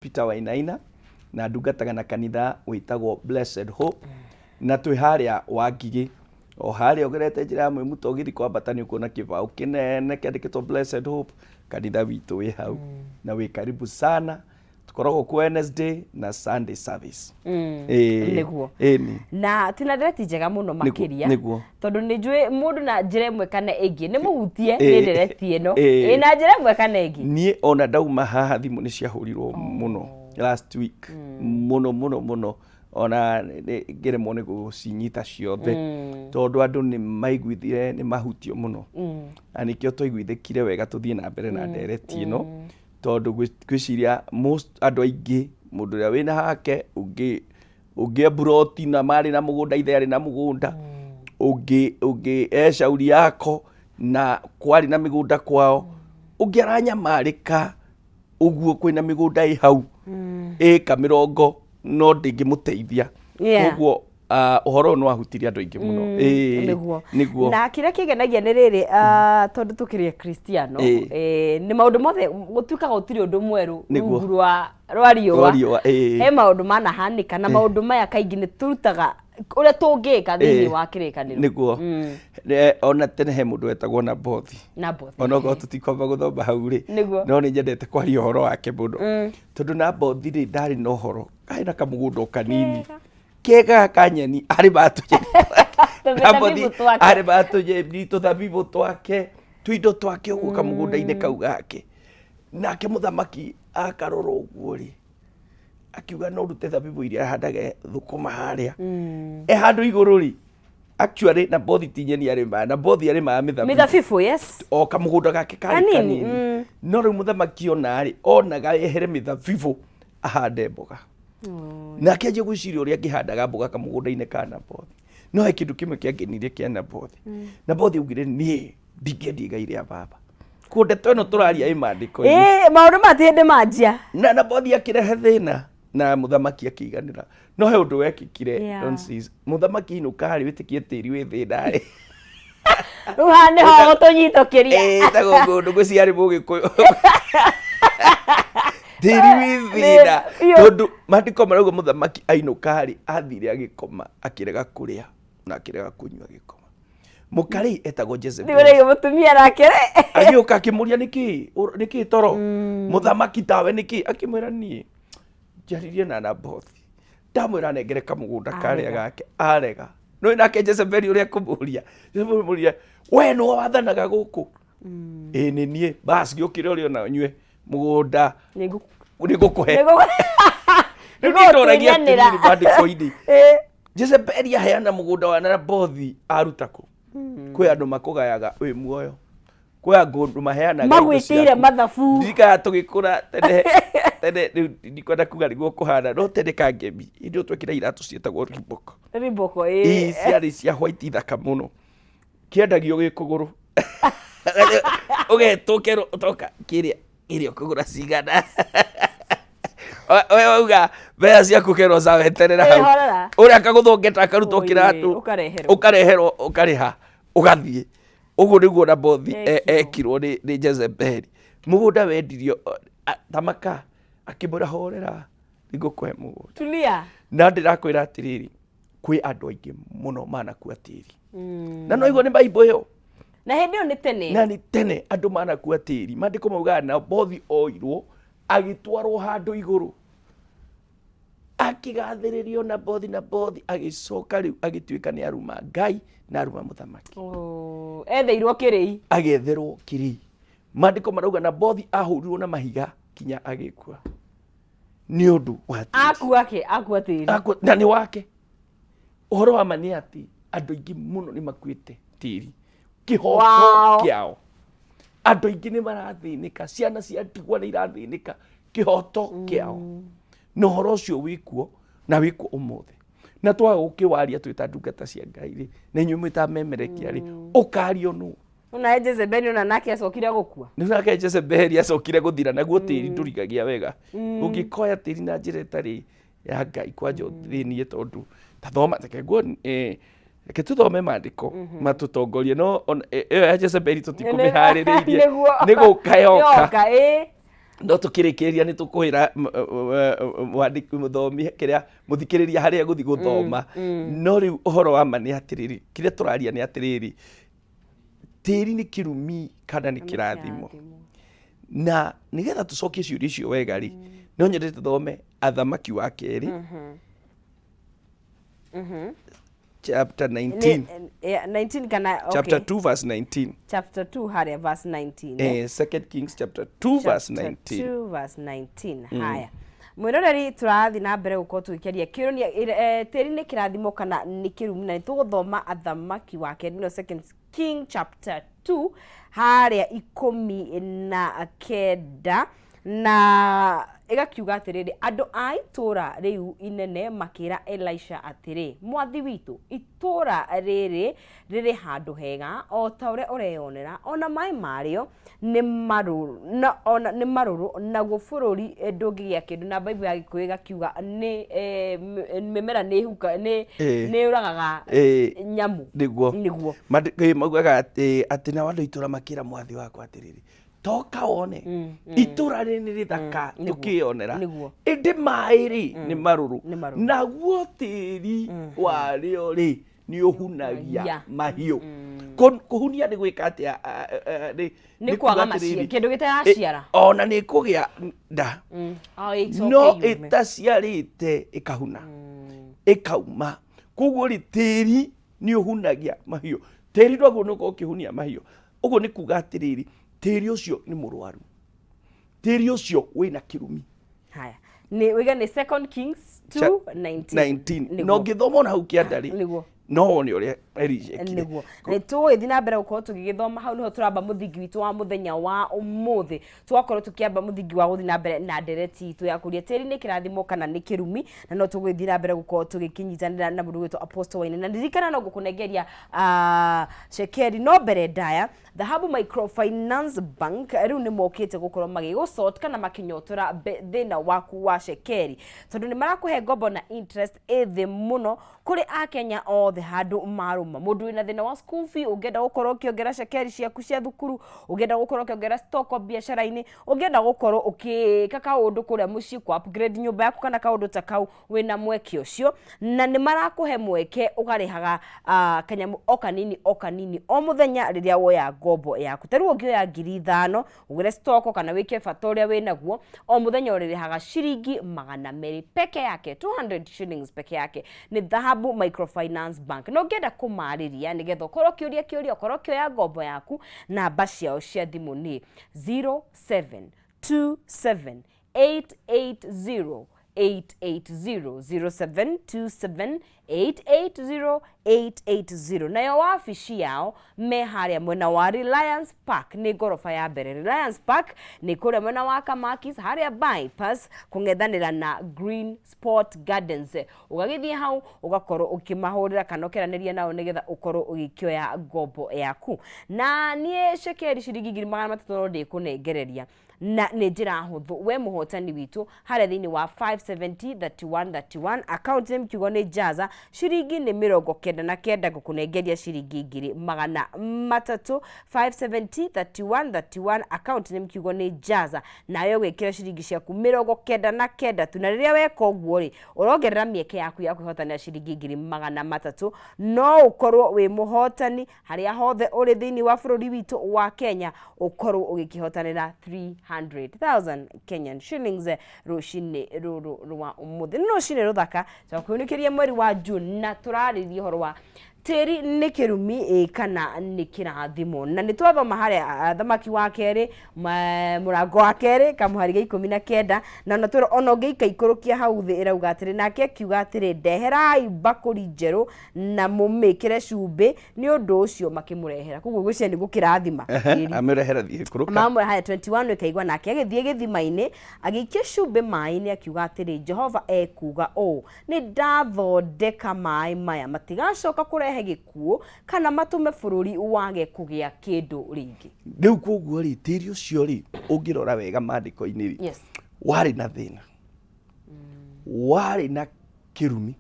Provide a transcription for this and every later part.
Peter Wainaina na ndungataga na kanitha witagwo Blessed Hope na twĩ harĩa Wangigĩ o harĩa ũgerete njĩra ya Mwĩmuto ũgĩthiĩ kwambata nĩ ũkuona kĩbaũ kĩnene kĩandĩkĩtwo Blessed Hope, kanitha witũ wĩ hau na wĩ karibu sana. Tukoragwo ku Wednesday na Sunday service. Niguo. Na tina ndereti njega muno makiria tondu ni njui mundu na njira imwe kana ingi ni muhutie ni ndereti ino na njira imwe kana ingi. Nie ona ndauma haha thimu ni ciahurirwo muno last week muno ona ngeremwo ni gucinyita ciothe tondu andu ni maiguithire ni mahutio muno na nikio twaiguithikire wega tuthie na mbere na ndereti ino tondu gwiciria most andu aingi mundu ria wina hake ungi broti na mari na mugunda ithe ari na mugunda ungi eshauri yako na kwari na migunda kwao ungi aranyamarika uguo kwina migunda i hau kamirongo no ndingimuteithia koguo uhoro no ahutiria andu aingi muno niguo na kire kigenagia ni riri tondu tukirie Kristiano ni maundu mothe gutuikaga utiri undu mweru rungu rwa riua he maundu manahanika na maundu maya kaingi ni turutaga uria tungika thiini wa kirikaniro niguo ona tene he mundu wetagwo na bothi ona go tutikomba guthomba hau ri no ni nyendete kwaria uhoro wake muno tondu na bothi ri ndari no uhoro kaina kamugunda kanini kega kanyeni ari batuje nabothi ari batuje nito thabibu twake twindo twake uguo kamugunda-ine kau gake nake muthamaki akarora uguo ri akiuga no rute thabibu iria handaga thukuma haria handu iguru ri actually na bothi tinyeni ari ma na bothi ari ma mithabibu yes o kamugunda gake kanini no ri muthamaki ona ri onaga ehere mithabibu ahande mboga na kiaje gwiciria uria ngihandaga mboga kamugunda-ine kana bothi no he kindu kimwe kiangenirie kia na bothi na bothi ugire nie ndingiendi igai ria baba kunde tweno turaria imandiko maundu matinde manjia na bothi akirehe thina na muthamaki akiganira no he undu wekikire muthamaki inukari witikie tiri wi thina ri ruhane ho tunyitokiria tago ngundu gwiciari mugikuyu Tiri withina tondu mandiko marauga muthamaki ainukari athire agikoma akirega kuria na akirega kunywa gikoma mukari etagwo Jezebel ndiurege mutumia nake agioka akimuria niki toro muthamaki tawe niki akimwira nie njaririe na Nabothi ndamwira nengere kamugunda karia gake arega no nake Jezebel uria kumuria Jezebel we no wathanaga guku ni nie bas giukire uria na nywe mugunda nigukuhe nigutoragia Tiri bandiko-ini Jezebel aheana mugunda wa Nabothi arutako kwi andu makugayaga wi muoyo kwi andu maheanaga magwitire mathabu ndika tugikura tene ndikwenda kuga niguo kuhana no tene kangemi indio twekira iratu cietagwo riboko ciari cia white ithaka muno kiendagio gikuguru ugetukero utoka kiria irio kugura cigana we wauga mbea ciaku kero za weterera hau uria akaguthongeta akaruta kiratu ukareherwo ukariha ugathie uguo niguo Nabothi ekirwo ni Jezebel mugunda wendirio tamaka akimura horera nigukuhe mugunda tulia na ndirakwira atiriri kwi andu aingi muno manakua Tiri na no igwo ni Bible yo na hindi yo ni tene na ni tene andu manakua Tiri mandiko mauga Nabothi oirwo agitwarwo handu iguru akigathiririo Nabothi agicoka riu agituika ni aruma Ngai na aruma muthamaki etheirwo kirei agetherwo kirei mandiko marauga Nabothi ahurirwo na mahiga kinya agikua ni undu wa akua Tiri na ni wake uhoro wa mani ati andu aingi muno ni makuite Tiri kihoto kiao andu aingi ni marathinika ciana cia ndigwa ni irathinika kihoto kiao no horo cio wikuo na wikuo umuthi na twaga gukiwaria twita ndungata cia Ngai ri na inyuĩ mwita memerekia ri ukario nu una Jezebel ona nake acokire gukua ni nake Jezebel acokire guthira naguo Tiri ndurigagia wega ungikoya Tiri na njira itari ya Ngai kwanjo thinie tondu tathoma tekeguo ke tuthome mandiko matutongorie no ya Jezebel tutikumiharireirie ni gukayoka no tukirikiria ni tukwira mwandiki muthomi kiria muthikiriria haria guthi guthoma no riu uhoro wa mani atiriri kiria turaria ni atiriri tiri ni kirumi kana ni kirathimo na nigetha tucokie ciuria icio wega ri no nyende tuthome Athamaki wa Keri chapter 19 19 kana okay. Chapter 2 verse 19. Chapter 2 haria verse 19. 2 Kings chapter 2 verse 19. Chapter 2 verse 19. Haya. Mwiroreri turathi na mbere gukorwo tugikiaria kironia tiri ni kirathimo kana ni kirumi na tuguthoma Athamaki wa Keri no 2 King chapter 2 haria 19 na igakiuga atiriri andu a itura riu inene makira Elisha atiri mwathi witu itura riri handu hega o ta ure ureyonera ona mai mario ni maruru na ona ni maruru na bururi ndungigia kindu na Bible ya Gikuyu igakiuga ni mimera ni huka ni uragaga nyamu niguo maguaga ati na wandu itura makira mwathi wakwa atiriri toka one itura ni rithaka tukionera indi mairi ni maruru naguo tiri wario ri ni uhunagia mahiu kuhunia ni gwika atia ni kwaga maciara kindu gitaraciara ona ni kugia nda no itaciarite ikahuna ikauma kuguo ri tiri ni uhunagia mahiu tiri ndwaguo nuko ukihunia mahiu uguo ni kuga atiriri tiri ucio ni murwaru tiri ucio wina kirumi. Haya ni wiga ni 2 Kings 2:19 no ngithoma na hau kiandari no wone uria Elisha niguo ni tugithi na mbere gukorwo tugigithoma hau niho turamba muthingi witu wa muthenya wa umuthi twakorwo tukiamba muthingi wa guthi na mbere na ndereti itu ya kuria tiri ni kirathimo kana ni kirumi na no tugithi na mbere gukorwo tugikinyitanira na mundu witu Apostle Waine na ndirikana no gukunengeria shekeri no mbere ndaya Dhahabu Microfinance Bank riu ni mokite gukorwo magigusort kana makinyotora thina waku wa shekeri tondu ni marakuhe ngombo na interest ethi muno kuri akenya othe handu maruma mundu wina thina wa school fee ungenda gukorwo ukiongera shekeri ciaku cia thukuru ungenda gukorwo ukiongera stock biashara-ini ungenda gukorwo ukika kaundu kuria muci ku upgrade nyumba yaku kana kaundu ta kau wina mweke ucio na ni marakuhe mweke ugarihaga kanyamu okanini o muthenya riria woya ngombo yaku taru ungioya 5,000 ugire stock kana wike fatoria winaguo o muthenya uririhaga shilingi 200 peke yake 200 shillings peke yake ni Dhahabu Microfinance Bank no ngenda kumariria nigetha ukorwo kiuria ukorwo kioya ngombo yaku namba ciao cia thimu ni 0727880880 nayo wabici yao me haria mwena wa Reliance Park ni gorofa ya mbere Reliance Park ni kuria mwena wa Kamakis haria bypass kungethanira na Green Sport Gardens ugagithie hau ugakorwo ukimahurira kana ukeraniria nao nigetha ukorwo ugikioya ngombo yaku na nie shekeri shilingi 300 ndikunengereria na ni njira huthu we muhotani witu haria thini wa 5703131 account name kiugo ni jaza shilingi ni 99 gukunengeria shilingi 200 5703131 account name kiugo ni jaza nayo gwikira shilingi ciaku 99 tu na riria weka uguo ri urongerera mieke yaku ya kwihotania shilingi 300 no ukorwo we muhotani haria hothe uri thini wa bururi witu wa Kenya ukorwo ugikihotanira 300,000 Kenyan shillings rushini ruru rwa umuthi rushini ruthaka twakwinikiria mweri wa June na turaririe horo wa tiri ni kirumi kana ni kirathimo na ni twathoma haria Athamaki wa Keri murango wa Keri kamuhari 19 na naturo ono ngeika ikurukia hau thi irauga atiri nake kiuga atiri ndeherai bakuri njeru na mumikire cumbi ni undu ucio makimurehera kuguo gwicia ni gukirathima amirehera thi ikuruka mamwe haya 21 ikaigwa nake agithie githima-ini agiikia cumbi mai-ini akiuga atiri Jehova ekuga o ni ndathondeka mai maya matigacoka kurehe gikuo kana matume bururi wage kugia kindu ringi riu koguo ri tiri ucio ri ungirora wega mandiko-ini ri yes wari na thina wari na kirumi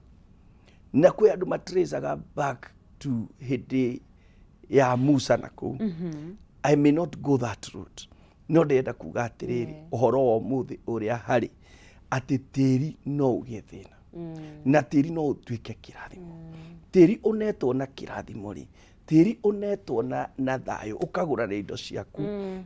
na kwi andu matraceaga back to hindi ya Musa na ku I may not go that route no ndenda kuga atiriri uhoro wa muthi uria hari ati tiri no ugethina na tiri no utuike kirathimo tiri unetwo na kirathimo ri tiri unetwo na thayo ukagura indo ciaku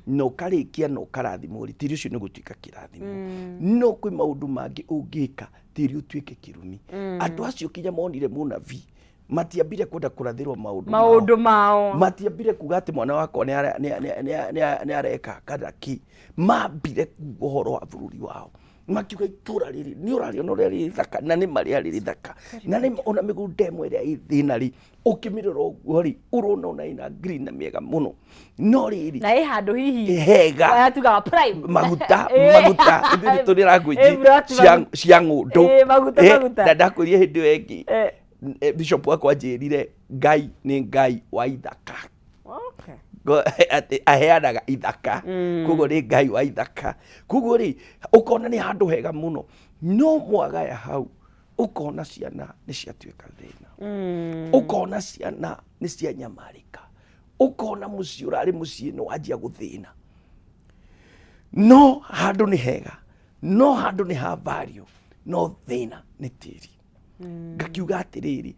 no karikia no karathimo ri tiri ucio ni gutuika kirathimo no kwi maundu mangi ungika tiri utuike kirumi andu acio kinya monire munabii matiambire kwenda kurathirwo maundu mao matiambire kuga ati mwana wako ni areka kadaki mambire uhoro wa bururi wao makiuga itura riri ni urario no riri thaka na ni maria riri thaka na ni ona migunda imwe ria ithina ri ukimirira uguo ri urona ona ina green na miega muno no riri na handu hihi hega ayatuga prime maguta ndi turira ngwiji cia ngundu na ndakwirie hindi wengi bishop wako ajirire ngai ni ngai wa ithaka aheanaga ithaka kuguo ni ngai wa ithaka kuguo ri ukona ni handu hega muno no mwagaya hau ukona ciana ni ciatuika thina ukona ciana ni cia nyamarika ukona muci urari muci no anjia guthina no handu ni hega no handu ni ha value no thina ni tiri ngakiuga atiriri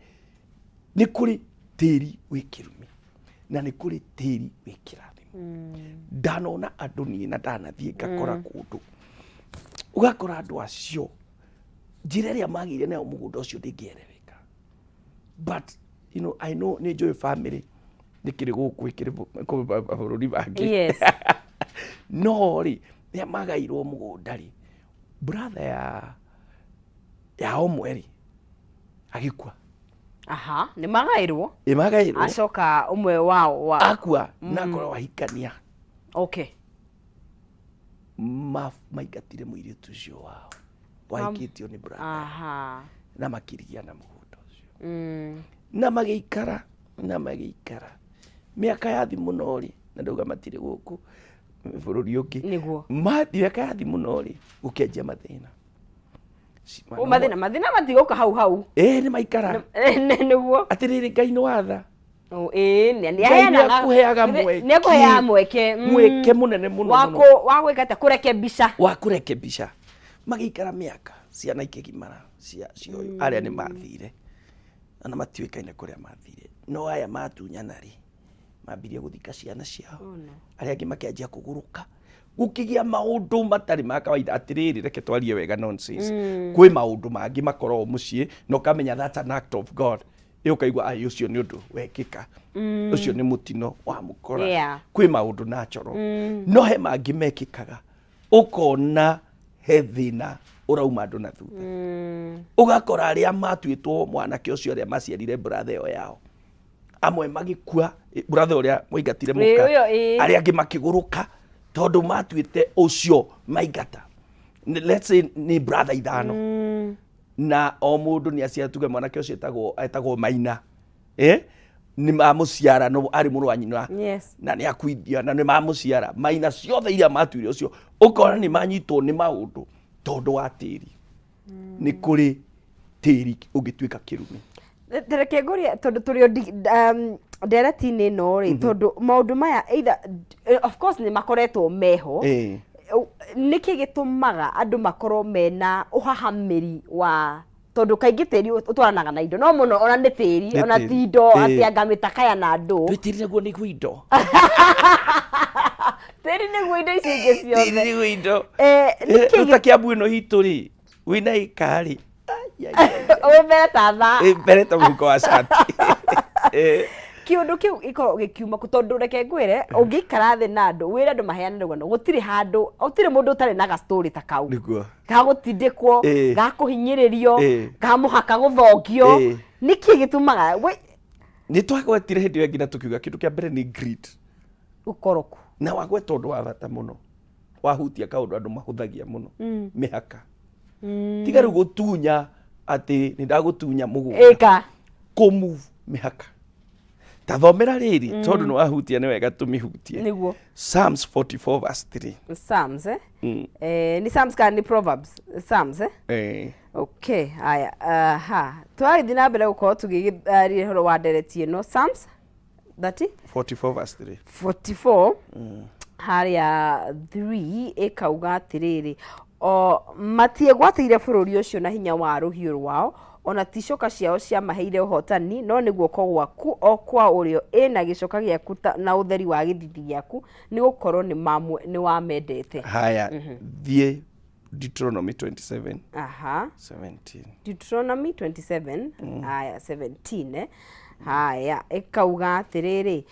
ni kuri tiri wi kirumi na ni kuri tiri wi kirathimo ndanona andu ni na ndanathie ngakora kundu ugakora andu acio njira iria magire nayo mugunda ucio ndingiereweka but you know I know ni joy family nikiri guku ikiri bururi bangi yes no ri ni magairwo mugunda ri brother ya omweri agikua aha ni magairwo acoka umwe wao wa akua na kora wahikania okay maingatire mwiri tucio wao wahikitio ni brother aha na makiria na mugunda ucio na magiikara miaka ya thimu nori na nduga matire guku bururi ungi niguo miaka ya thimu nori ukenjia mathina mathina matigoka hau ni maikara niguo atiriri ngai no watha ni aheanaga kuheaga mweke munene muno wa gwikata kurekebisha magiikara miaka ciana ikigimara cio aria ni mathire na matiwikaine kuria mathire no aya matunyana ri mambirie guthika ciana ciao aria angi makianjia kuguruka gukigia maundu matari ma kawaida atiriri reke twarie wega nonsense kwi maundu mangi makorwo mucii no kamenya that an act of God ukaigwa ai ucio ni undu wekika ucio ni mutino wa mukora kwi maundu natural no he mangi mekikaga ukona he thina urauma andu na thutha ugakora aria matuitwo mwanake ucio aria maciarire brother yo yao amwe magikua brother uria moingatire muka aria angi makiguruka tondu matuite ucio maingata let's say ni brother ithano na o mundu ni aciatuge mwanake ucio etagwo Maina ni mamuciara no ari muru wa nyina na ni akuithia na ni mamuciara Maina ciothe iria matuire ucio ukora ni manyitwo ni maundu tondu wa tiri ni kuri tiri ugituika kirumi tereke ngoria tondu turio ndereti-ini no ri tondu maundu maya either of course ni makoretwo meho niki gitumaga andu makorwo mena uhahamiri wa tondu kaingi tiri utwaranaga na indo no muno ona ni tiri ona tindo atianga mitakaya na andu tiri naguo ni gwindo tiri ni gwindo icingi ciothe tiri ni gwindo utakiambu ino hitu ri wina ikari mbere tatha mbere ta muko wa shati kiundu kiu ikoro gikiuma tondu reke ngwire ungikara thi na andu wira andu maheana rugano gutiri handu gutiri mundu utari na ga story ta kau ga gutindikwo ga kuhinyiririo ga muhaka guthongio niki gitumaga ni twagwetire hindi wengi na tukiuga kindu kia mbere ni greed ukoroku na wagweta undu wa bata muno wahutia kaundu andu mahuthagia muno mihaka tiga riu gutunya ati ni ndagutunya mugunda kumove mihaka tathomera riri tondu no ahutia ni wega tumihutie niguo Psalms 44 verse 3 Psalms ni Psalms kan ni Proverbs Psalms okay haya twari thina mbere gukorwo tugigiria horo wa ndereti ino Psalms 30 44 verse 3 44 haria 3 ikauga atiriri o matiegwateire bururi ucio na hinya wa ruhiu rwao ona ticoka ciao cia maheire uhotani no niguo ko gwaku o kwa urio ena gicoka giaku na utheri wa githidi giaku ni gukorwo ni wamendete. Haya thie Deuteronomy 27 17 Deuteronomy 27 haya 17 haya ikauga atiriri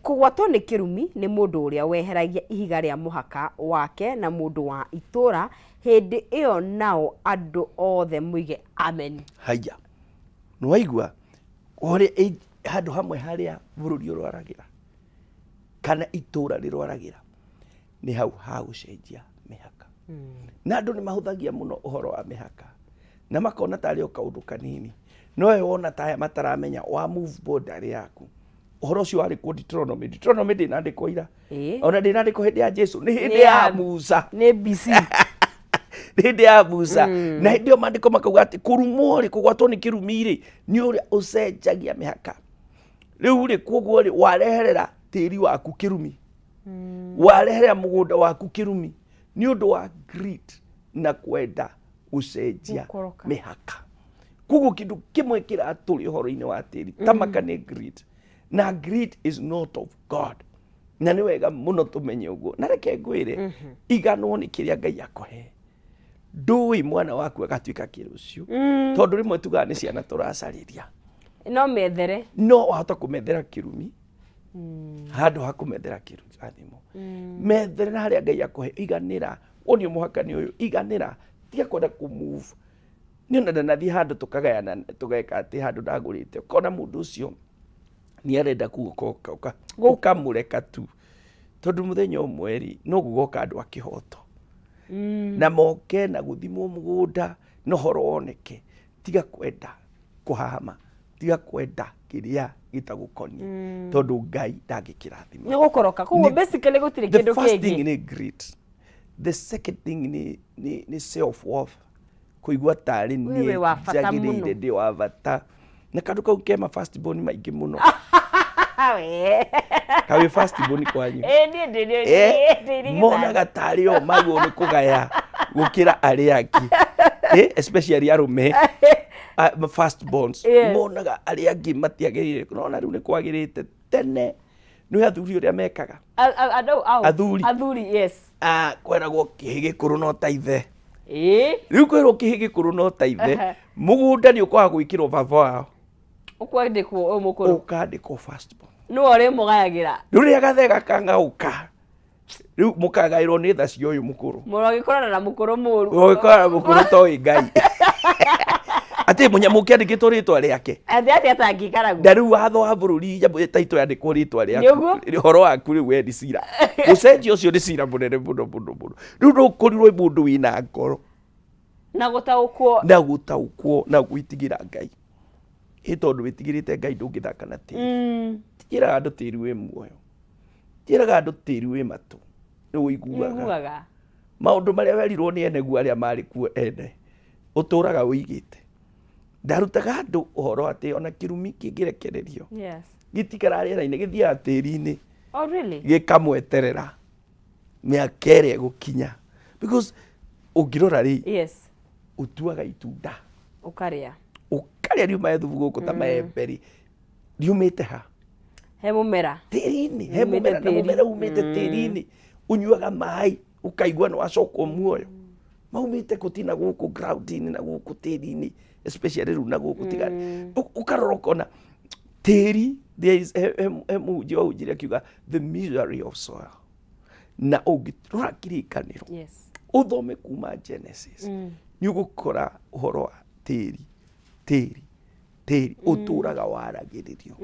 kugwatwo ni kirumi ni mundu uria weheragia ihiga ria muhaka wake na mundu wa itura hindi iyo nao andu othe muige amen. Haya no waigua ore handu hamwe haria bururi urwaragira kana itura rirwaragira ni hau ha gucenjia mihaka. Na andu ni mahuthagia muno uhoro wa mihaka na makona tari o kaundu kanini no we wona taya mataramenya wa move border yaku uhoro cio wari ku Deuteronomy ndinandikwo ira ona ndinandikwo hindi ya Jesu ni hindi ya Musa ni BC ni hindi ya Musa na hindi o mandiko makauga ati kurumwo ri kugwatwo ni kirumi ri ni uria ucenjagia mihaka riu ri koguo ri wareherera tiri waku kirumi wareherera mugunda waku kirumi ni undu wa greed na kwenda ucenjia mihaka. Kugu kindu kimwe kiraturi uhoro-ini wa tiri tamaka ni greed na greed is not of God na ni wega muno tumenye uguo na reke ngwire iganwo ni kiria Ngai akohe ndui mwana waku agatuika kirucio tondu rimwe tuga ni ciana turacariria no methere no wahota kumethera kirumi handu ha kumethera kirathimo methere na haria Ngai akohe iganira onio muhaka ni uyu iganira tiga kwenda ku move ni ona ndanathi handu tukagayana tugeka ati handu ndagurite kona mundu ucio ni arenda kugoka gukamureka tu tondu muthenya umweri no gugoka andu akihoto na moke na guthimwo mugunda no horo oneke tiga kwenda kuhama tiga kwenda kiria gitagukoni tondu Ngai ndangikirathima ni gukoroka kugo basically gutire kindu kingi. The first thing ni greed, the second thing ni self worth kuigua tari ni jagirire ndi wa bata na kandu kau kema first born maingi muno kawe first born kwanyu ndi mona gatari o mago ni kugaya gukira ari aki especially arume first borns mona ari aki matiagirire nona riu ni kwagirite tene no athuri uria mekaga athuri yes kweragwo kihigi kuru no taithe riu kwerwo kihigi kuru no taithe mugunda ni ukwaga gwikirwo baba wao ukwandikwo o mukuru ukandikwo first born no ore mugayagira riu ria gathega kangauka riu mukagairwo ni tha cio uyu mukuru murogikorana na mukuru muru mugikorana mukuru toi Ngai ati munyamu kiandikitwo ritwa riake ati atangikaragu ndariu watho wa bururi jabu taito yandikwo ritwa riake horo waku riu wendi cira ucenjio ucio ni cira munene muno riu ndukurirwo mundu wina ngoro na gutaukwo na gwitigira Ngai tondu witigirite Ngai ndungithaka na tiri tiraga andu tiri wi muoyo tiraga andu tiri wi matu ni uiguaga maundu maria werirwo ni ene gu aria mari kuo ene uturaga uigite ndarutaga andu uhoro ati ona kirumi kingirekererio gitikara riera-ini githia tiri-ini gikamweterera miaka ĩrĩa gukinya because ungirora ri utuaga itunda ukaria riuma ethubu guku ta maemberi riumite ha he mumera tiri-ini he mumera na mumera umite tiri-ini unyuaga mai ukaigua no acokwo muoyo maumite kutina guku ground-ini na guku tiri-ini especially ru na guku tigari ukarorokona tiri there is mujio ujire kiuga the misery of soil na ugitura kirikaniro uthome kuma Genesis ni ugukora uhoro wa tiri uturaga waragiririo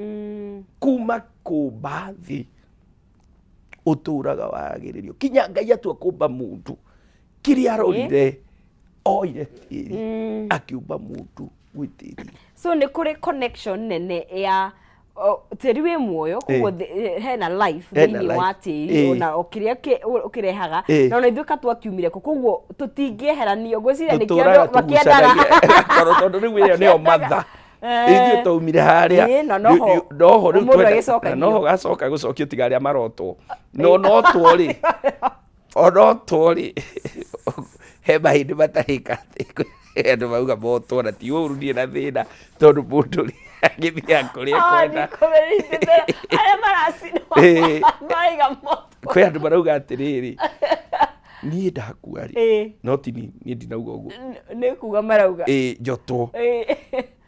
kuma kubathi uturaga waragiririo kinya Ngai atua kumba mundu kiria arorire oire tiri akiumba mundu gwitiri so ni kuri connection nene ya tiri wi muoyo kugo hena life thini wa tiri ona ukirehaga na ona ithuka twakiumire kugo tutingieheranio gwiciria ni kiando makiendaga tondu riu iyo nio matha ithuĩ twaumire harĩa noho rĩu twenda noho gacoka gũcokio tiga arĩa marotwo no notwo-rĩ onotwo-rĩ he mahĩndĩ matarĩka andũ mauga motwo na ti ũru niĩ na thĩna tondũ mũndũ agĩthiaga kũrĩa kwenda kwĩ andũ marauga atĩrĩrĩ niĩ ndakua-rĩ no ti niĩ ndinauga ũguo nĩ kuga marauga njotwo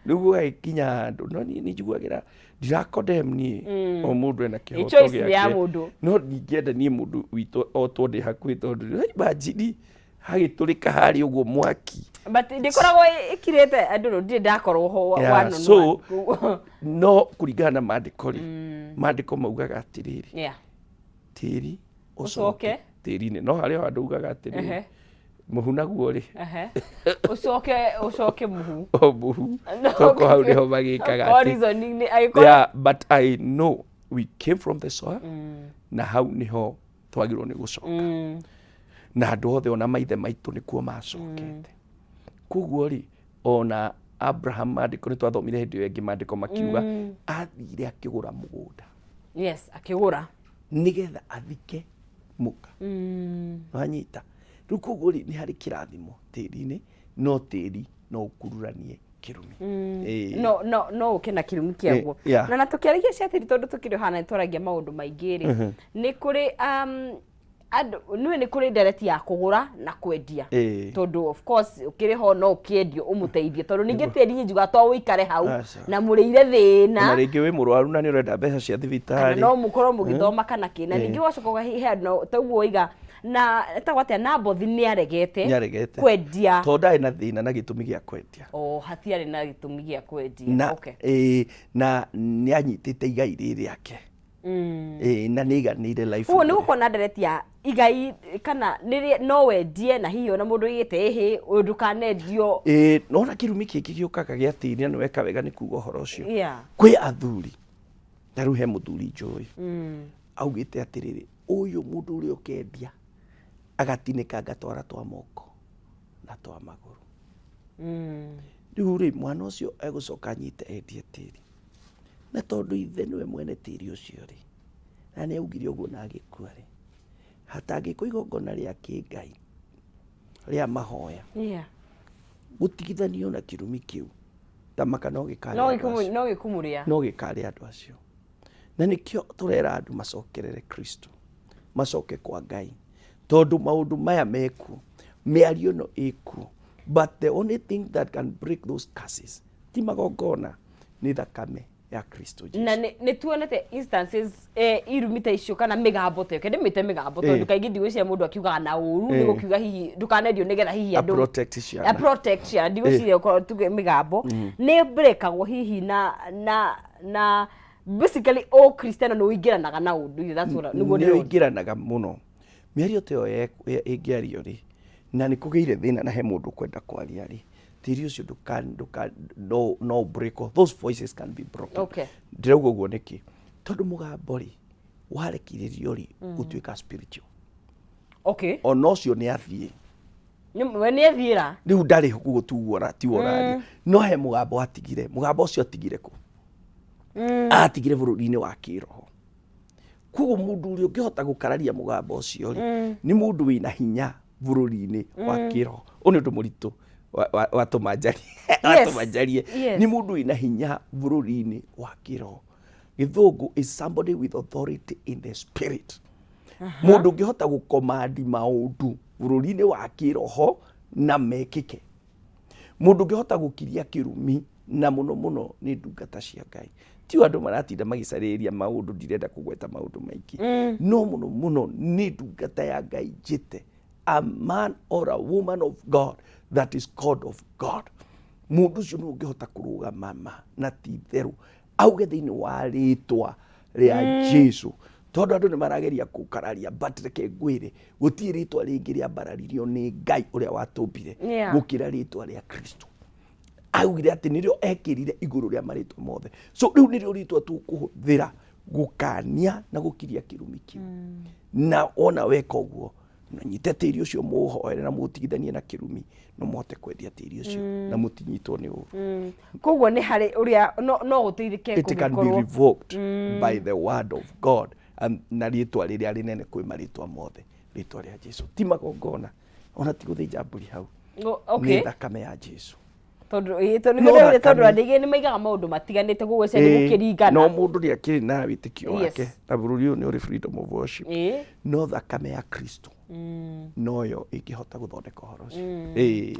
rĩu gũgagĩkinya handũ no niĩ nĩnjiguagĩra ndira-condemn niĩ o mũndũ ena kĩhoto gĩake no ndingĩenda niĩ mũndũ witũ otwo ndĩ hakuhĩ tondũ imagine hagĩtũrĩka harĩa ũguo mwaki but ndĩkoragwo ĩkirĩte andũ no ndirĩ ndakorwo ho so no kũringana na mandĩko-rĩ mandĩko maugaga atĩrĩrĩ tĩri ũcoke tĩri-inĩ no harĩa handũ ugaga atĩrĩrĩ mũhu naguo-rĩ ũcoke mũhu mũhu toko hau nĩho magĩkaga but I know we came from the soil na hau nĩho twagĩrĩirwo nĩ gũcoka na andũ othe ona maithe maitũ nĩkuo macokete koguo-rĩ ona Abraham mandĩko nĩ twathomire hĩndĩ ĩyo ĩngĩ mandĩko makiuga athire akĩgũra mũgũnda akĩgũra nĩgetha athike mũka wanyita rĩu koguo-rĩ nĩ harĩ kĩrathimo tĩri-inĩ no tĩri no ũkururanie kirumi no ũke na kirumi kĩaguo na tũkĩaragia cia tĩri tondũ tũkĩrĩ hana nĩtwaragia maũndũ maingĩ-rĩ nĩ kũrĩ andũ nĩ kũrĩ ndereti ya kũgũra na kwendia tondũ of course ũkĩrĩ ho no ũkĩendio ũmũteithie tondũ ningĩ tĩri njuga to ũikare hau na mũrĩire thĩna na rĩngĩ wĩ mũrwaru na nĩ ũrenda mbeca cia thibitarĩ no mũkorwo mũgĩthoma kana kĩna ningĩ wacoka he andũ taguo oiga na etagwo atĩa Nabothi nĩaregete kwendia tondũ ndarĩ na thĩna na gĩtũmi gĩa kwendia hatiarĩ na gĩtũmi gĩa kwendia na nĩanyitĩte igai rĩake na nĩiganĩire life nĩ gũkorwo na ndereti ya igai kana no wendie na hihi ona mũndũ oigĩte ndũkanendio nona kĩrumi kĩngĩ gĩũkaga gĩa tĩri na nĩweka wega nĩ kuga ũhoro ũcio kwĩ athuri na rĩu he mũthuri njũĩ augĩte atĩrĩrĩ ũyũ mũndũ ũrĩa ũkendia agatinĩka ngatwara twa moko na twa magũrũ rĩu-rĩ mwana ũcio egũcoka anyite endie tĩri na tondũ ithe nĩwe mwene tĩri ũcio-rĩ na nĩaugire ũguo na agĩkua-rĩ hatangĩkwo igongona rĩa kĩngai rĩa mahoya gũtigithanio na kĩrumi kĩu tamaka no gĩkarĩa andũ acio na nĩkĩo tũrera andũ macokerere Kristo macoke kwa Ngai tondũ maũndũ maya mekuo mĩario ĩno ĩkuo but the only thing that can break those curses ti magongona nĩ thakame ya Kristo Jesu na nĩ tuonete instances irumi ta icio kana mĩgambo ta ĩyo ndĩmĩte mĩgambo tondũ kaingĩ ndigũciria mũndũ akiugaga na ũru nĩ gũkiuga hihi ndũkanendio nĩgetha hihi andũ protect ciana ndigũciria ũkorwo tuge mĩgambo nĩ mbrekagwo hihi na basically Kristiano nĩ ũingĩranaga na ũndũ nĩguo ũingĩranaga mũno mĩario ta ĩyo ĩngĩario-rĩ na nĩ kũgĩire thĩna na he mũndũ kwenda kwaria-rĩ tĩri ũcio no break all those voices can be broken ndĩrauga ũguo nĩkĩ tondũ mũgambo-rĩ warekithĩrio-rĩ gũtuĩka spiritual ona ũcio nĩathiĩ rĩu ndarĩ gũtuo tiwo raria no he mũgambo atigire mũgambo ũcio atigire kũ atigire bũrũri-inĩ wa kĩroho koguo mũndũ ũrĩa ũngĩhota gũkararia mũgambo ũcio-rĩ nĩ mũndũ wĩna hinya bũrũri-inĩ wa kĩroho ũyũ nĩ ũndũ mũritũ watũmanjarie nĩ mũndũ wĩna hinya bũrũri-inĩ wa kĩroho gĩthũngũ is somebody with authority in the spirit mũndũ ũngĩhota gũkomandi maũndũ bũrũri-inĩ wa kĩroho na mekĩke mũndũ ũngĩhota gũkiria kĩrumi na mũno mũno nĩ ndungata cia Ngai ti andũ maratinda magĩcarĩria maũndũ ndirenda kũgweta maũndũ maingĩ no mũno mũno nĩ ndungata ya Ngai njĩte a man or a woman of God that is called of God mũndũ ũcio nĩ ũngĩhota kũrũgama na ti therũ auge thĩinĩ wa rĩtwa rĩa Jesu tondũ andũ nĩ marageria kũkararia but reke ngwĩre gũtirĩ rĩtwa rĩngĩ rĩambararirio nĩ Ngai ũrĩa watũmbire gũkĩra rĩtwa rĩa Kristo augire atĩ nĩrĩo ekĩrire igũrũ rĩa marĩtwa mothe so rĩu nĩrĩo rĩtwa tũkũhũthĩra gũkania na gũkiria kĩrumi kĩu na ona weka ũguo no nyite tiri ucio muhoere na mutigithanie na kirumi no mote kwendia tiri ucio na mutinyitwo ni uru koguo ni hari uria no guteithike it can be revoked by the word of God na ritwa riria rinene kwi maritwa mothe ritwa ria Jesu ti magongona ona ti guthinja mburi hau ni thakame ya Jesu tondu andige ni maigaga maundu matiganite gugwiceni gukiringana no mundu ri akiri na witikio wake na bururi uyu ni uri freedom of worship no thakame ya Kristo noyo ingihota guthondeka uhoro ucio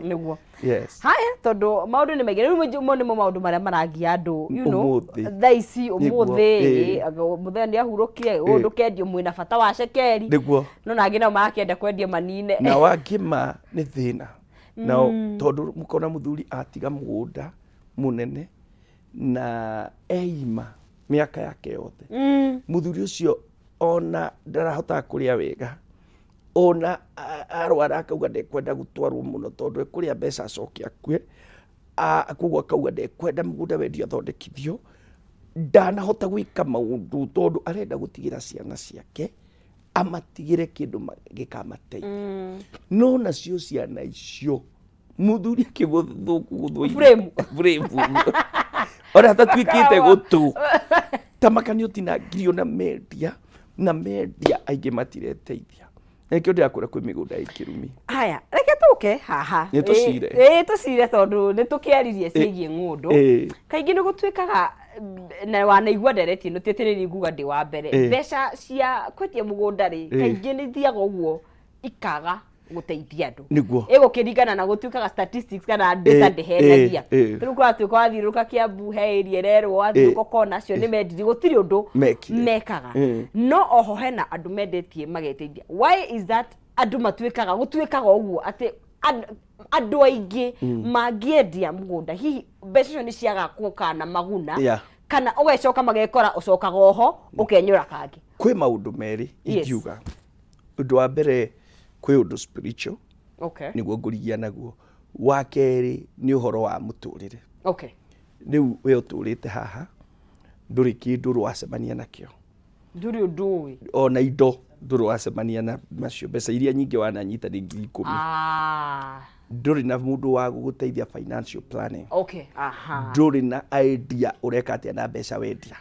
niguo yes haya tondu maundu ni maigire riu mo ni maundu maria maragia andu you know thaici umuthi muthenya ni ahurukie undu kendio mwina bata wa cekeri niguo no nangi no marakenda kwendia manine na wangima ni thina na tondu mukona muthuri atiga mugunda munene na eima miaka yake yothe muthuri ucio ona ndarahota kuria wega ona arwara akauga ndekwenda gutwarwo muno tondu ekuria mbeca acokia kwe akugwa akauga ndekwenda mugunda wendio athondekithio ndanahota gwika maundu tondu arenda gutigira ciana ciake amatigire kindu gikamateithia no nacio ciana icio muthuri akiguthuku guthui frame ora tatwikite gutu tamakanio tinangirio na media aige matireteithia nekio ndiakura kwi migunda ikirumi haya reke tuke haha tucire tondu nitukiaririe ciigie ngundu kaingi ni gutwikaga na wanaigua ndereti no tietereri nguga ndi wa mbere mbeca cia kwendia mugunda ri kaingi ni thiaga uguo ikaga guteithia andu niguo igukiringana na gutwikaga statistics kana data ndehenagia riu kwa twiko athiruka Kiambu he area rero athiruka kona cio ni mendiri gutiri undu mekaga no oho hena andu mendetie mageteithia why is that andu matwikaga gutwikaga uguo ati andu aingi mangiendia mugunda hihi mbeca ni ciaga kana maguna kana ugecoka magekora ucokaga oho ukenyura kangi kwi maundu meri ingiuga undu wa mbere kwi undu spiritual niguo ngurigia naguo wa keri ni uhoro wa muturire riu we uturite haha nduri kindu rwacemania nakio nduri undu ona indo ndurwacemania na macio mbeca iria nyingi wananyita ni 10,000 nduri na mundu wa guguteithia financial planning nduri na idea ureka atia na mbeca wendia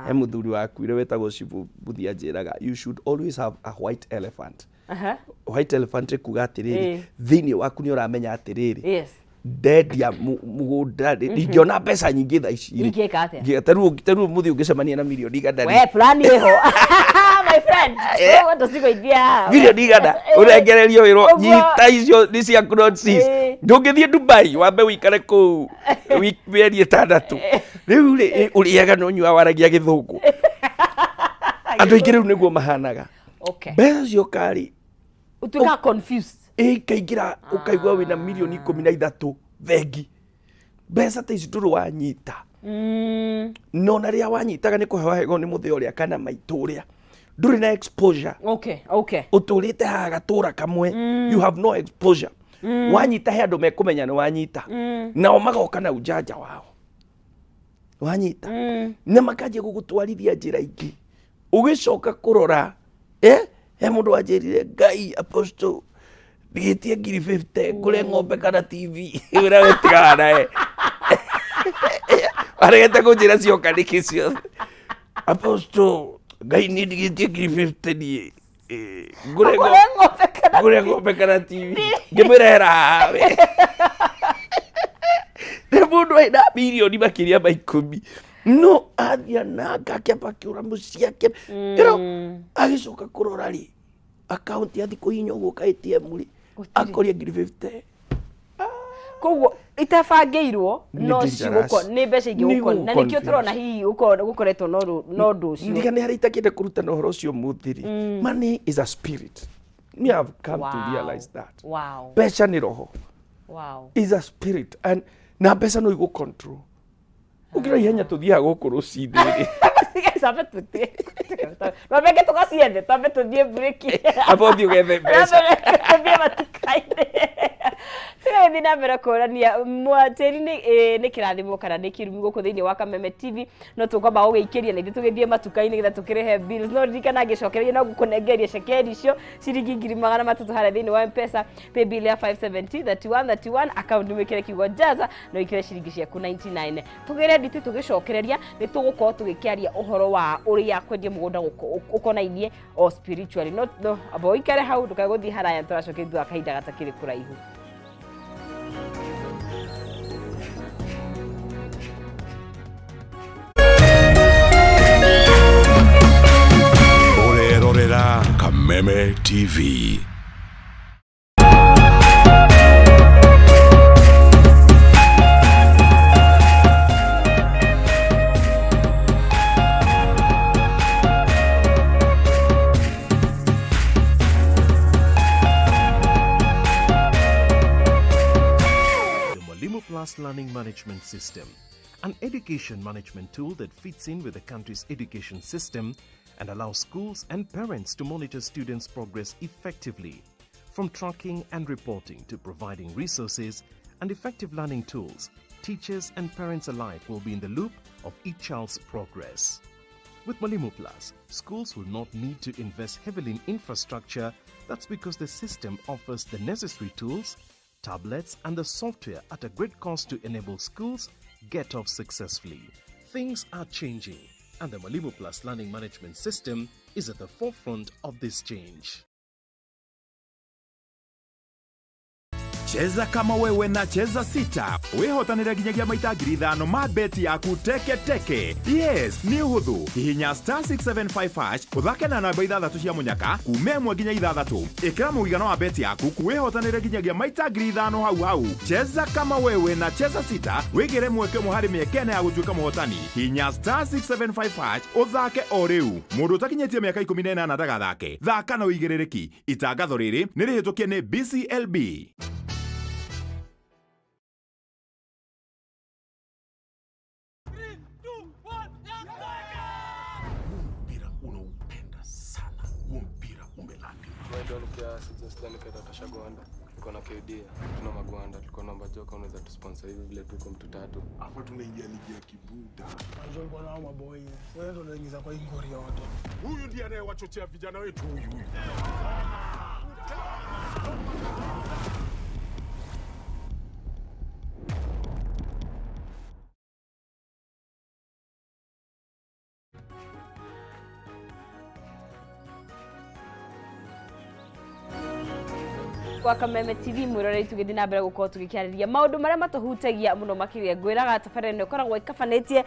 he muthuri wakwire wetagwo Cibu Buthia njiraga you should always have a white elephant white elephant kuga atiriri thini waku ni uramenya atiriri ndendia mugunda ndingiona mbeca nyingi tha ici taru muthi ungicemania na milioni igana we plan iho my friend what does it idea milioni igana urengererio wiro nyita icio ni cia crowdseas ndungithie Dubai wambe wikare ku wikwerie tandatu riu uriaga no nyua waragia githungu andu aingi riu niguo mahanaga mbeca cio kari utuka confused kaingira ukaigwa wina milioni 13 vengi mbeca ta ici nduru wanyita no na ria wanyitaga ni kuhewa hego ni muthio ria kana maituria nduri na exposure uturite haga gatura kamwe you have no exposure wanyita he andu mekumenya ni wanyita nao magoka na ujanja wao wanyita na makaje gugutwarithia njira ingi ugicoka kurora he mundu wanjirire Ngai apostle bigetie 50 kule ng'ombe kana TV ura wetiga nae aregete kunjira cioka nikicio apostle Ngai ni bigetie 50 ni ngure ng'ombe kana TV ngimurera we ne mundu aina milioni makiria ma 10 no athia na ngakiamba kiura muciake agicoka kurora ri account ya thiku hinyo guka ATM ri akoria 50 koguo itabangeirwo no ciguko ni mbeca ingi guko na nikio turona hihi gukoretwo no ndu ucio ndiga ni hari itakinde kuruta no horo ucio muthiri money is a spirit me have come to realize that mbeca ni roho is a spirit and na mbeca no igu control ugira ihenya tuthia guku rucindiri sabe tutie wabeke tukasiende tabe tudie break hapo ndio gethe mbeca tubie matukaine Tiri na mbere korania Tiri ni kirathimo kana ni kirumi guku thiini wa Kameme TV no tukwamba gugikiria na ithu tugithie matuka-ini getha tukirehe bills no ririkana ngicokereria no gukunengeria cekeri icio ciringi 300 haria thiini wa M-Pesa pay bill ya 570 31 account mwikire kiugo jaza no ikire ciringi ciaku 99 tugire nditi tugicokereria ni tugukorwo tugikiaria uhoro wa uria kwendia mugunda ukonainie o spiritually no abo ikare hau ndukaguthi haraya turacoke thutha kahinda gatakiri kuraihu. Kameme TV. Learning management system, an education management tool that fits in with the country's education system and allows schools and parents to monitor students' progress effectively. From tracking and reporting to providing resources and effective learning tools, teachers and parents alike will be in the loop of each child's progress. With Mwalimu Plus, schools will not need to invest heavily in infrastructure. That's because the system offers the necessary tools, tablets and the software at a great cost to enable schools get off successfully. Things are changing and the Mwalimu Plus learning management system is at the forefront of this change. Cheza kama wewe na cheza sita. Wehotanira ginyagia maita 5,000 ma beti yaku teke teke. Yes, ni uhuthu. Hihinya *675# uthake na namba 6 cia munyaka kume 1 nginya 6. Ikira muigano wa beti yaku kuwehotanira ginyagia maita 5,000 hau. Cheza kama wewe na cheza sita. Wigire mweke muhari miekene ya gutuika muhotani. Hihinya *675# uthake o riu. Mundu utakinyetie miaka 18 ndagathake. Thaka na uigirereki. Itangatho riri ni rihitukie ni BCLB. Tuko na KD, tuna magwanda, tuko na majoka unaweza tusponsor hivi vile tuko mtu tatu. Hapa tunaingia ligi ya kibuda. Unajua bwana hao maboy. Wewe ndio unaingiza kwa ingori yote. Huyu ndiye anayewachochea vijana wetu huyu. Kwa Kameme TV mwirorei tugithi na mbere gukorwo tugikiariria maundu maria matuhutagia muno makiria ngwiraga tafare ne koragwo ikafanetie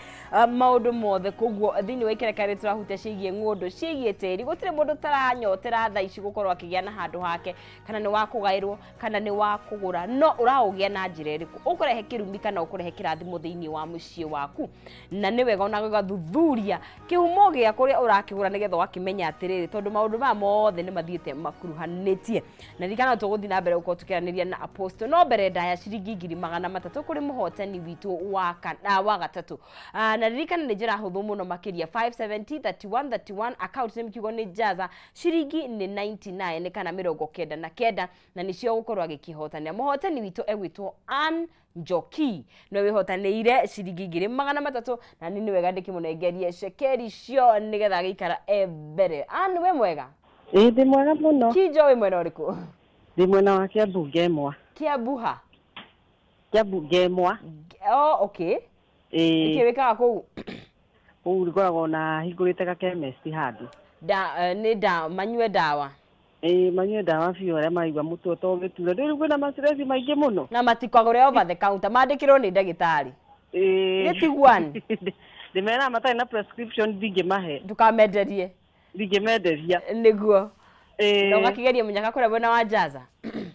maundu mothe koguo thini wa ikerekare turahutia ciigie ngundu ciigie tiri gutire mundu taranyotera tha ici gukorwo akigia na handu hake kana ni wa kugairwo kana ni wa kugura no uraugia na njira iriku ukurehe kirumi kana ukurehe kirathimo thini wa mucii waku na ni wega ona gathuthuria kihumo gia kuria urakigura nigetha wakimenya atiriri tondu maundu ma mothe ni mathiete makuruhanitie na rikana tuguthi na mbere uko tukiraniria na apostle no mbere ndaya ciringi 300 kuri muhotani witu wa gatatu na ririkana ni njira huthu muno makiria 570 31 account name kiugo ni jaza ciringi ni 99 kana 99 na nicio gukorwo agikihotania muhotani witu egwitwo Ann Njoki no wihotanire ciringi 300 na nini wega ndikimunengerie cekeri cio nigetha gikara mbere Ann we mwega ndi mwega muno kijo we mwena uriku ndi mwena wa Kiambu Gemwa Kiambuha Kiambu Gemwa oh okay ikiweka kuu urigoragwo na hingurite ka chemist handu ni manyue dawa manyue dawa biũ arĩa maigua mũtwe to gĩtura rĩu kwĩna mastress maingĩ mũno na matikwagũre over the counter mandĩkĩrwo nĩ ndagĩtarĩ gĩtiguani ndĩmera matarĩ na prescription ndingĩmahe ndũkamenderie ndingĩmenderia nĩguo no gakigeria munyaka kũrĩa mwena wa jaza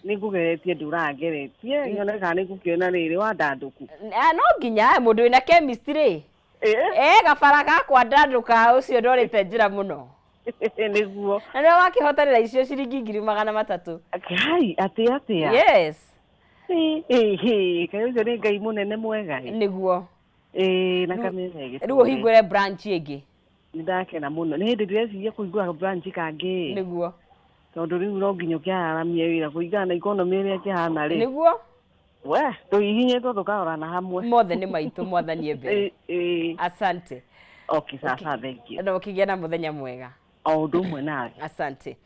nĩngũgeretie ndũrangeretie nyone kana nĩngũkĩona rĩrĩ wa ndandũku no nginya mũndũ wĩna chemistry gabara gakwa ndandũka ũcio ndorĩte njĩra mũno nĩguo na nĩwe wakihotanĩra icio ciringi 300 kai atĩa yes kaĩ ũcio nĩ Ngai mũnene mwega nĩguo na Kameme rĩu ũhingũre branch ĩngĩ ndakena mũno nĩ hĩndĩ ndĩreciria kũhingũra branch kangĩ nĩguo tondu riu no nginya kiararamia wira kuigana na economy ĩrĩa kĩhana rĩ nĩguo we tuhihinyetwo tukaorana hamwe mothe nĩ maitũ mwathanie mbere asante okay sasa thank you na ũkĩgĩa na mũthenya mwega o ũndũ ũmwe nawe asante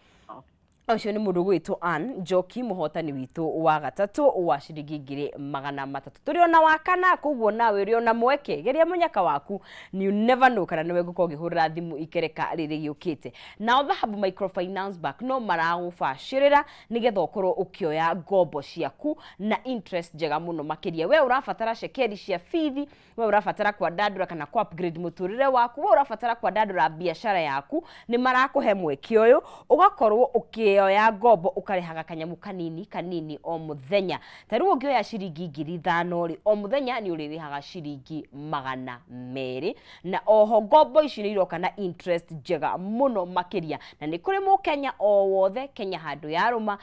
Ucio nĩ mũndũ gwĩtwo Ann Njoki mũhotani witũ wa gatatũ wa ciringi 300 tũrĩ ona wa kana koguo nawe ũrĩ ona mweke geria mũnyaka waku you never know kana nĩwe ngũkorwo ngĩhũrĩra thimũ ikereka rĩrĩ gĩũkĩte na Dhahabu Microfinance Bank no maragũbacĩrĩra nĩgetha ũkorwo ũkĩoya ngombo ciaku na interest njega mũno makĩria we ũrabatara cekeri cia bithi we ũrabatara kwandandũra kana kwa upgrade mũtũrĩre waku we ũrabatara kwandandũra biacara yaku nĩ marakũhe mweke ũyũ ũgakorwo ya ngombo ukarehaga kanyamu kanini o muthenya taru ungioya ciringi 5,000 ri o muthenya ni uririhaga ciringi 200 na oho ngombo ici ni iroka na interest njega muno makiria na ni kuri mu Kenya o wothe Kenya handu ya ruma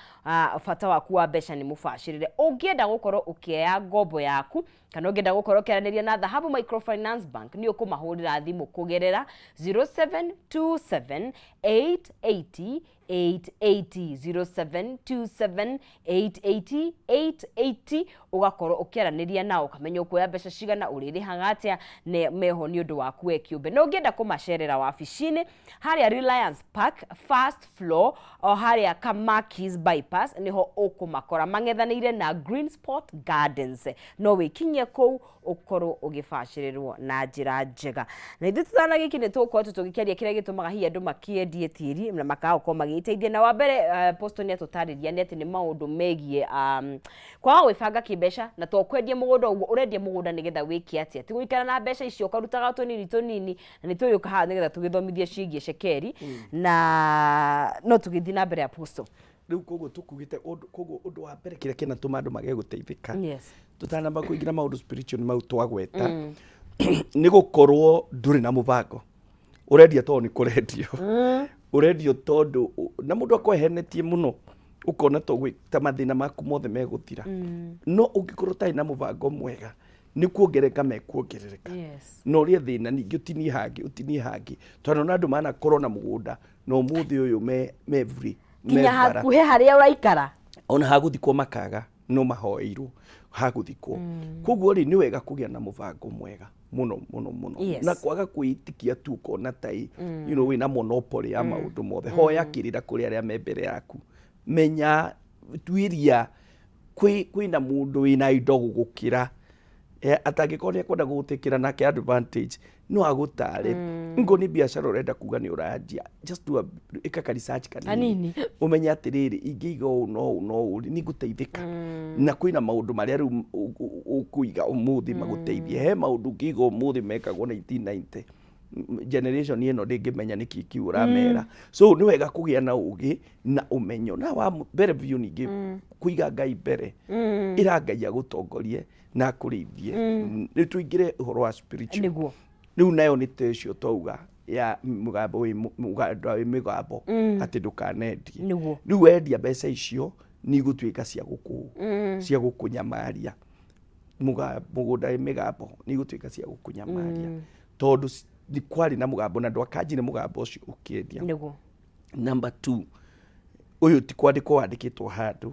bata waku wa mbeca ni mubashirire ungienda gukorwo ukioya ngombo yaku kana ungienda gukorwo kiranĩria na Dhahabu Microfinance Bank ni ukumahurira thimu kugerera 0727 880 880 0727 880 880 ugakorwo ukiaranĩria nao ukamenya ukuoya mbeca cigana uririhaga atia ne meho ni undu waku we kiumbe no ngienda kumacerera wabici-inĩ haria Reliance Park first floor o haria Kamakis bypass niho ukumakora mang'ethanĩire na Green Sport Gardens no wikinye kou ukorwo ugibacĩrĩrwo na njĩra njega na ithuĩ tũthana gĩkĩ nĩ tũgũkorwo tũgĩkĩaria kĩrĩa gĩtũmaga hihi andũ makiendie tĩri na makaga magĩteithia na wa mbere posto nĩ atũtarĩria nĩ atĩ nĩ maũndũ megie kwaga gwĩbanga kĩmbeca na to kwendia mũgũnda ũguo ũrendia mũgũnda nĩgetha wĩke atĩa ti gũikara na mbeca icio ũkarutaga tũnini na nĩ tũyũka haha nĩgetha tũgĩthomithie ciĩgiĩ cekeri na no tũgĩthiĩ na mbere ya posto rĩu koguo tũkugĩte koguo ũndũ wa mbere kĩrĩa kĩnatũma andũ mage gũteithĩka yes tutanamba kũingĩra maũndũ spiritual mau twagweta nĩ gũkorwo ndũrĩ na mũbango ũrendia tondũ nĩ kũrendio ũrendio tondũ na mũndũ akwehenetie mũno ukona to gwĩta mathĩna maku mothe megũthira no ũngĩkorwo tarĩ na mũbango mwega nĩ kuongereka mekuongerereka no ũrĩa thĩna ningĩ ũtinie hangi tondũ na andũ manakorwo na mũgũnda no mũthĩ ũyũ me free kinya hakuhe harĩa ũraikara ona hagũthikwo makaga no mahoeirwo hagũthikwo koguo rĩ nĩ wega kũgĩa na mũbango mwega muno na kwaga kwĩitikia tu kona tai you know wina monopoly ya maũndũ mothe hoya kĩrĩra kũrĩ arĩa me mbere yaku menya tuiria kwĩna mũndũ wĩna indo gũgũkĩra atangĩkorwo nĩ ekwenda gũgũtĩkĩra nake advantage no agũtare ngo nĩ biacara ũrenda kuga nĩ ũranjia just do ĩka research kanini ũmenye atĩrĩrĩ ingĩiga ũũ no ũũ nĩ ngũteithĩka na kwĩna maũndũ marĩa rĩu ũkũiga ũmũthĩ magũteithie he maũndũ ũngĩiga ũmũthĩ mekagwo 1990 generation ĩno ndĩngĩmenya nĩkĩ kiu ũramera so nĩ wega kũgĩa na ũgĩ na ũmenyo na wa mbere biũ ningĩ kũiga Ngai mbere ĩra Ngai agũtongorie na kũrĩithie nĩ tũingĩre ũhoro wa spiritual nĩguo rĩu nayo nĩ tecio twauga ya mũgambo wĩ mĩgambo atĩ ndũkanendie rĩu wendia mbeca icio nĩ igũtuĩka cia gũkũnyamaria mũgũnda wĩ mĩgambo nĩ igũtuĩka cia gũkũnyamaria tondũ ni kwari na mũgambo na ndwakanjire mũgambo ũcio ũkĩendia nĩguo number 2 ũyũ ti kwandĩkwo wandĩkĩtwo handũ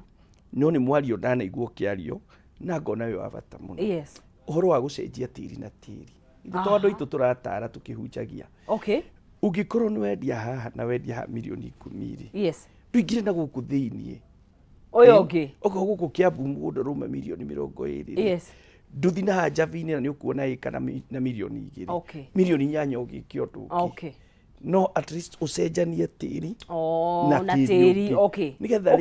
no nĩ mwario ndanaigua ũkĩario na ngona wĩ wa bata mũno ũhoro wa gũcenjia tĩri na tĩri tondũ andũ aitũ tũratara tũkĩhunjagia ũngĩkorwo nĩ wendia haha na wendia ha mirioni 10 ndũingĩre na gũkũ thĩiniĩ ũyũ ũngĩ gũkũ Kiambu mũgũnda rũma mirioni 20 nduthi na Javi-inĩ na nĩ ũkuona ĩka na mirioni 2 mirioni 8 ũgĩkio ũndũ no at least ũcenjanie tĩri na tĩri nĩgetha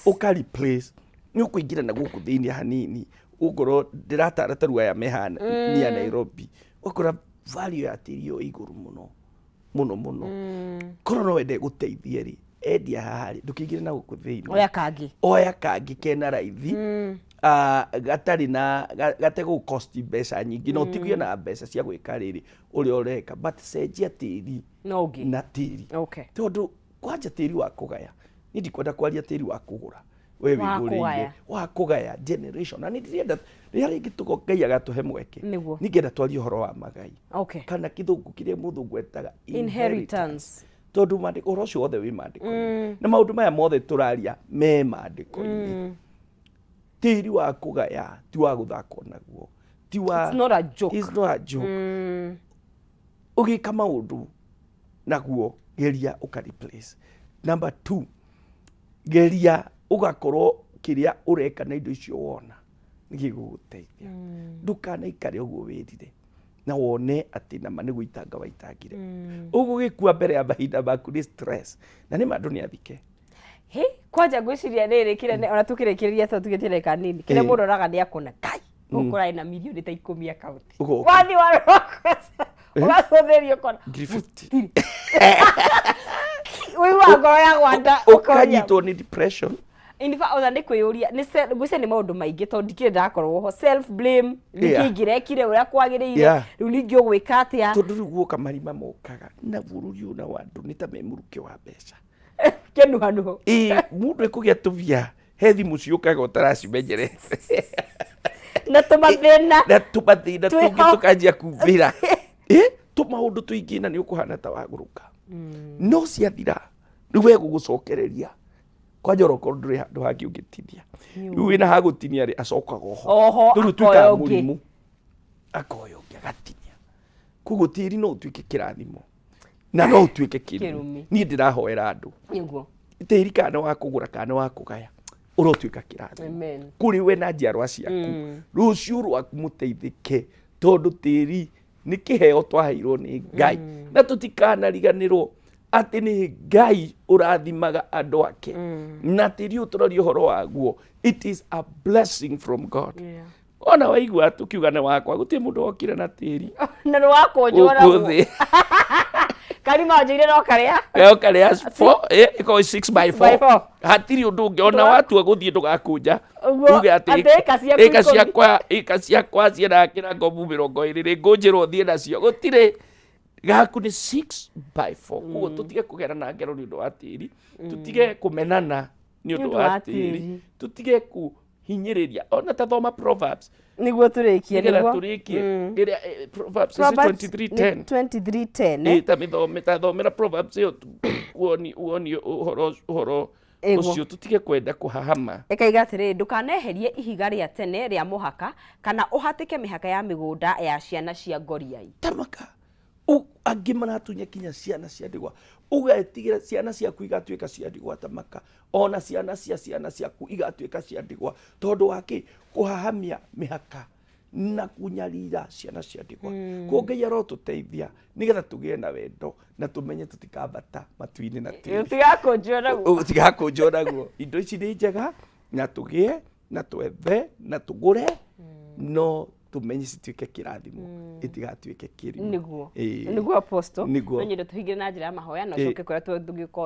ũka-replace nĩ ũkũingĩra na gũkũ thĩiniĩ hanini ũkorwo ndĩratara tarua ya mehana ni ya Nairobi ũkora value ya tĩri yo igũrũ mũno korwo no wende gũteithie rĩ endia haha rĩ ndũkĩingĩre na gũkũ thĩiniĩ oya kangĩ kena raithi gatarĩ na gategũ cost mbeca nyingĩ no tigie na mbeca cia gwĩka rĩrĩ ũrĩa ũreka but cenjia tĩri na tĩri tondũ kwanja tĩri wa kũgaya nĩ ndikwenda kwaria tĩri wa kũgũra we wĩgũrĩire wa kũgaya generation na nĩ ndĩrenda rĩrĩa rĩngĩ Ngai agatũhe mweke nĩngĩenda twarie ũhoro wa magai kana kĩthũngũ kĩrĩa mũthũngũ etaga inheritance tondũ mandĩko ũhoro ũcio wothe wĩ mandĩko na maũndũ maya mothe tũraria me mandĩko-inĩ tiri wa kugaya ti wa guthako naguo ti wa it's not a joke. It's not a joke. Ugika maundu naguo geria uka replace. Number 2, geria ugakorwo kiria ureka na indo icio wona nigiguteithia. Ndukana ikare uguo wirire na wone ati na mane guitanga waitangire. Ugugikua mbere ya mahinda maku ni stress na ni mandu ni athike. He kwanja gwiciria riri kire ona tukirekereria to tugitire kanini kire mundu raga ni akona kai ukura ina milioni ta 10 account wani waroko ugacotherio kona 350 we wago ya gwanda ukanyitwo ni depression. In fact ona ni kwiyuria ni gwise ni maundu maingi to ndikire ndakorwo ho self blame nikingire kire uria kwagiriire riu ningi ugwika atia tondu riu guoka marima mokaga na bururi una wandu ni ta memuruke wa mbeca kenu hanu mundu ekugia tuvia he thimu ciukaga utaracimenyere na tumathina tungi tukanjia kumbira tumaundu tuingi na ni ukuhana ta waguruka no ciathira riu we gugucokereria kwa joroko nduri handu hangi ungitithia riu wina hagutinia ri acokaga oho riu tuika murimu akoyo ngagatinia kugutiri no tuike kirathimo na no tuike kirumi ni ndirahoera andu niguo tiri kana wa kugura kana wa kugaya urotuika kirathimo amen kuri we na njiarwa ciaku ruciu rwaku muteithike tondu tiri ni kiheo twaheirwo ni Ngai na tutikanariganirwo ati ni Ngai urathimaga andu ake na tiri uturori uhoro waguo. It is a blessing from God. Ona waigua tukiugana wakwa guti mundu okire na tiri na wako njora karima njire no karia karia 4 iko 6x4 hatiri undu ungiona watu guthie ndugakunja uge ati eka ciakwa ciena kira ngomu 20 ngunjirwo thie nacio gutire gaku ni 6x4 uguo tutige kugerana ngero ni undu wa tiri tutige kumenana ni undu wa tiri tutige kuhinyiriria ona ta thoma Proverbs niguo turikie niguo iria Proverbs 23:10 ta thomera Proverbs yo uoni uhoro ucio tutige kwenda kuhahama ekaiga atiri ndukaneherie ihiga ria tene ria muhaka kana uhatike mihaka ya migunda ya ciana cia ngoriai tamaka angi maratunya kinya ciana cia ndigwa ugetigira ciana ciaku igatuika cia ndigwa tamaka ona ciana ciaku igatuika cia ndigwa tondu waki kuhahamia mihaka na kunyarira ciana cia ndigwa Ngai arotuteithia nigetha tugie na wendo na tumenye tutikambata matuini na tiri utigakunjwo naguo indo ici ni njega na tugie na twethe na tugure no tumenye cituike kirathimo itigatuike kirimo niguo apostle no nyende tuhingire na njira ya mahoya no coke kuria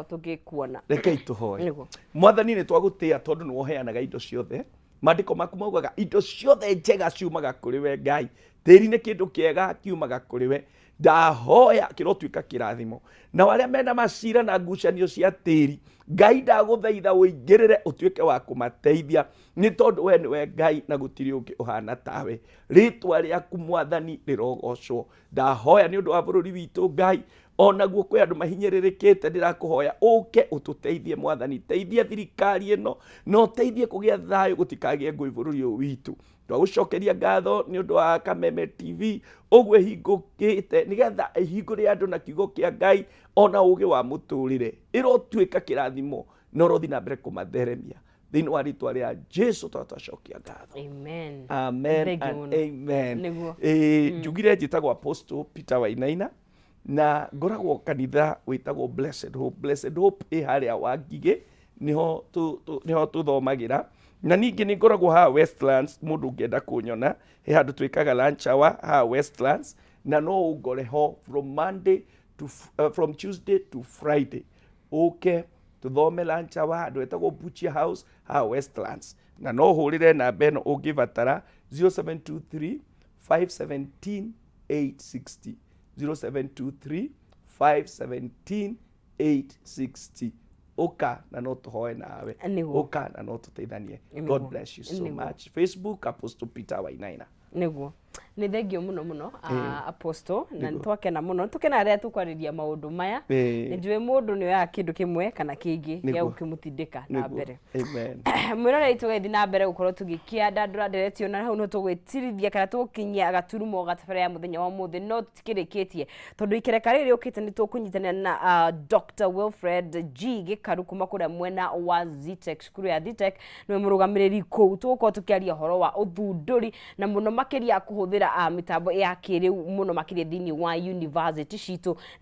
tungikuona rekei tuhoye mwathani ni twagutia tondu ni woheanaga indo ciothe mandiko maku maugaga indo ciothe njega ciumaga kuri we Ngai tiri ni kindu kiega kiumaga kuri we ndahoya kirotuika kirathimo na waria mena macira na ngucanio cia tiri Ngai ndaguthaitha uingirire utuike wa kumateithia ni tondu we ni we Ngai na gutiri ungi uhana tawe ritwa riaku mwathani rirogocwo ndahoya ni undu wa bururi witu Ngai onaguo kwi andu mahinyiririkite ndirakuhoya uke ututeithie mwathani teithia thirikari ino no teithie kugia thayo gutikagie ngui bururi uyu witu twagucokeria ngatho ni undu wa Kameme TV ogwe hingukite nigetha ihingure andu na kiugo kia Ngai ona ugi wa muturire irotuika kirathimo no rothi na mbere kumatheremia thiini wa ritwa ria Jesu twacokia ngatho amen and amen njugire njitagwo Apostle Peter Wainaina na ngoragwo kanitha witagwo Blessed Hope haria Wangige niho tuthomagira na ningi ni ngoragwo ha Westlands mundu ngenda kunyona he handu twikaga lunch hour ha Westlands na no ungore ho from Tuesday to Friday tuthome lunch hour handu wetagwo Butcher House ha Westlands na no hurire namba eno ungivatara 0723 517 860 0723 517 860 oka na no tuhoe nawe oka na no tuteithanie. God bless you so much. Facebook Apostle Peter Wainaina niguo Nĩ thengio mũno apostle na twakena mũno tukena aria tukwariria maundu maya nĩ njũĩ mũndũ nĩ oya kĩndũ kĩmwe kana kĩngĩ gĩa gũkĩmũtindĩka na mbere amen mwĩroreri tũgethi na mbere gũkorwo tũgĩkia ndandũra nderetio na hau no tũgwĩtirithia kana tũkinyia gaturumo gatabara ya mũthenya wa mũthĩ no tũtikĩrĩkĩtie tondũ ikereka rĩrĩ ũkĩte nĩ tũkũnyitanĩra na Dr. Wilfred G Gĩkaru kuma kũrĩa mwena wa Zitech cukuru ya Zitech nĩ mũrũgamĩrĩri kũu tũgũkorwo tũkĩaria ũhoro wa ũthundũri na mũno makĩria kũhũthĩra mitambo ya kĩrĩu mũno makĩria thĩinĩ wa university citũ